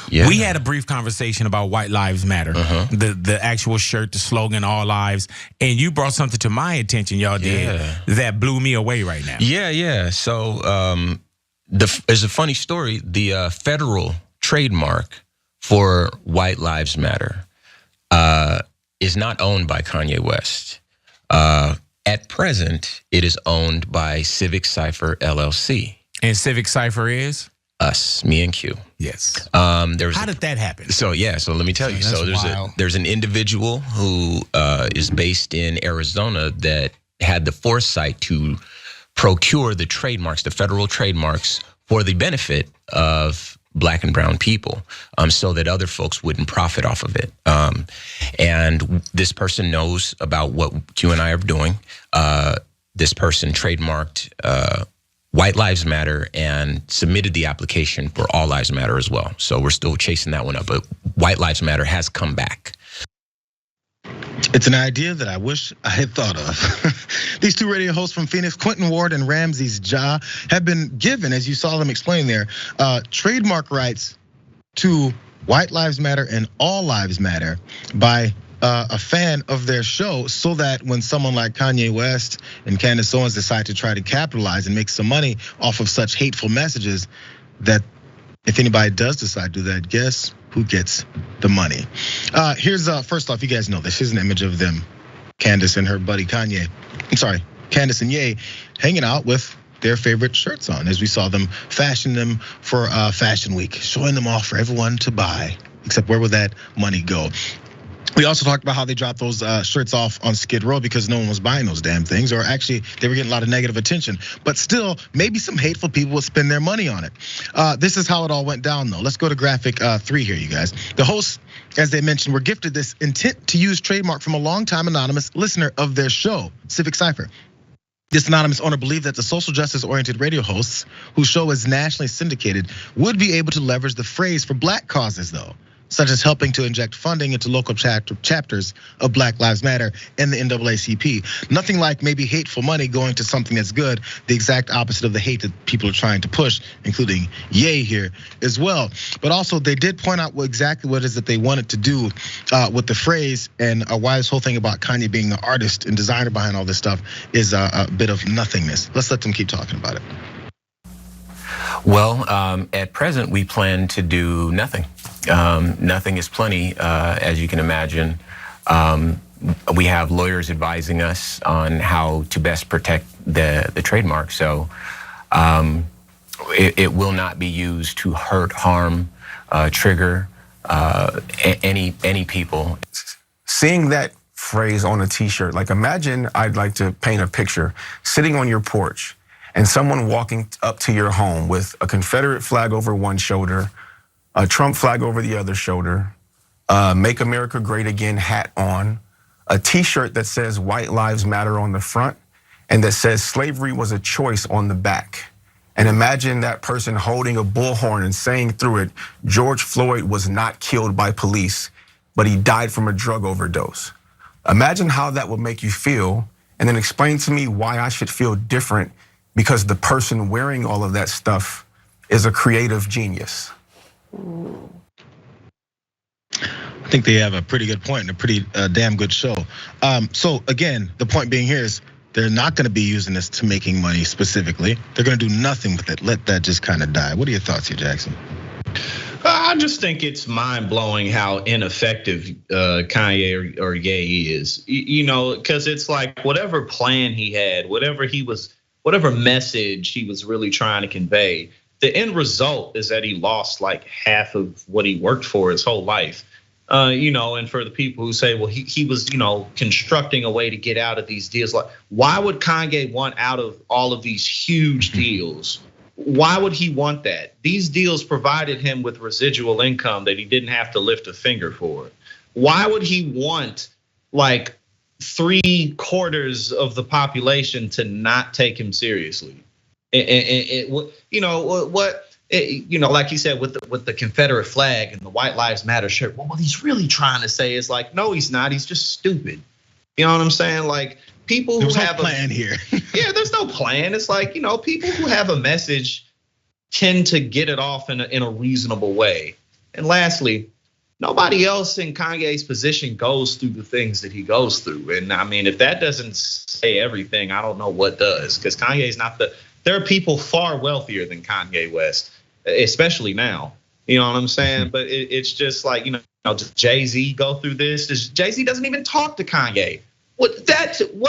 Yeah. We had a brief conversation about White Lives Matter, the actual shirt, the slogan, All Lives, and you brought something to my attention, y'all did, that blew me away right now. Yeah. So there's a funny story. The federal trademark for White Lives Matter is not owned by Kanye West. At present, it is owned by Civic Cipher LLC. And Civic Cipher is? Us, me and Q. Yes. How did that happen? So let me tell you. So there's an individual who is based in Arizona that had the foresight to procure the trademarks, the federal trademarks, for the benefit of Black and brown people, so that other folks wouldn't profit off of it. And this person knows about what Q and I are doing. This person trademarked White Lives Matter and submitted the application for All Lives Matter as well. So we're still chasing that one up, but White Lives Matter has come back. It's an idea that I wish I had thought of. These two radio hosts from Phoenix, Quinton Ward and Ramses Ja, have been given, as you saw them explain there, trademark rights to White Lives Matter and All Lives Matter by a fan of their show, so that when someone like Kanye West and Candace Owens decide to try to capitalize and make some money off of such hateful messages, that if anybody does decide to do that, guess who gets the money? Here's first off, you guys know this. Here's an image of them, Candace and her buddy Kanye. I'm sorry, Candace and Ye hanging out with their favorite shirts on, as we saw them fashion them for Fashion Week, showing them off for everyone to buy. Except where would that money go? We also talked about how they dropped those shirts off on Skid Row because no one was buying those damn things, or actually they were getting a lot of negative attention. But still, maybe some hateful people would spend their money on it. This is how it all went down though. Let's go to graphic 3 here, you guys. The hosts, as they mentioned, were gifted this intent to use trademark from a longtime anonymous listener of their show, Civic Cipher. This anonymous owner believed that the social justice-oriented radio hosts, whose show is nationally syndicated, would be able to leverage the phrase for Black causes though, such as helping to inject funding into local chapters of Black Lives Matter and the NAACP. Nothing like maybe hateful money going to something that's good, the exact opposite of the hate that people are trying to push, including Ye here as well. But also they did point out exactly what it is that they wanted to do with the phrase, and why this whole thing about Kanye being the artist and designer behind all this stuff is a bit of nothingness. Let's let them keep talking about it. Well, at present, we plan to do nothing. Nothing is plenty, as you can imagine. We have lawyers advising us on how to best protect the trademark. So it will not be used to hurt, harm, trigger any people. Seeing that phrase on a t-shirt, like imagine, I'd like to paint a picture, sitting on your porch, and someone walking up to your home with a Confederate flag over one shoulder, a Trump flag over the other shoulder, Make America Great Again hat on, a t-shirt that says White Lives Matter on the front, and that says slavery was a choice on the back. And imagine that person holding a bullhorn and saying through it, George Floyd was not killed by police, but he died from a drug overdose. Imagine how that would make you feel, and then explain to me why I should feel different because the person wearing all of that stuff is a creative genius. I think they have a pretty good point and a pretty damn good show. So again, the point being here is they're not gonna be using this to making money specifically. They're gonna do nothing with it. Let that just kind of die. What are your thoughts here, Jackson? I just think it's mind blowing how ineffective Kanye or Ye is. You know, because it's like whatever plan he had, whatever message he was really trying to convey, the end result is that he lost like half of what he worked for his whole life. And for the people who say, well, he was, constructing a way to get out of these deals. Like, why would Kanye want out of all of these huge deals? Why would he want that? These deals provided him with residual income that he didn't have to lift a finger for. Why would he want like 3/4 of the population to not take him seriously? Like you said, with the Confederate flag and the White Lives Matter shirt, well, what he's really trying to say is like, no, he's not. He's just stupid. You know what I'm saying? Like people who have no plan here. Yeah, there's no plan. It's like, people who have a message tend to get it off in a reasonable way. And lastly, nobody else in Kanye's position goes through the things that he goes through. And I mean, if that doesn't say everything, I don't know what does. Because Kanye's not there are people far wealthier than Kanye West, especially now. You know what I'm saying? But it's just like, does Jay-Z go through this? Jay-Z doesn't even talk to Kanye. What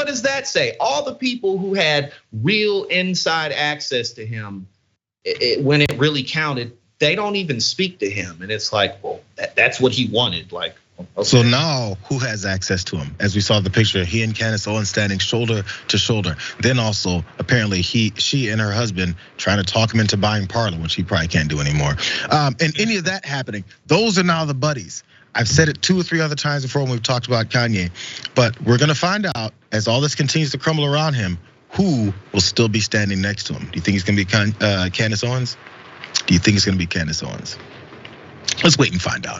does that say? All the people who had real inside access to him when it really counted, they don't even speak to him. And it's like, well, that's what he wanted. Like, okay. So now who has access to him? As we saw the picture, he and Candace Owens standing shoulder to shoulder. Then also, apparently she and her husband trying to talk him into buying Parler, which he probably can't do anymore. And any of that happening, those are now the buddies. I've said it 2 or 3 other times before when we've talked about Kanye, but we're gonna find out as all this continues to crumble around him, who will still be standing next to him. Do you think it's gonna be Candace Owens? Do you think it's gonna be Candace Owens? Let's wait and find out.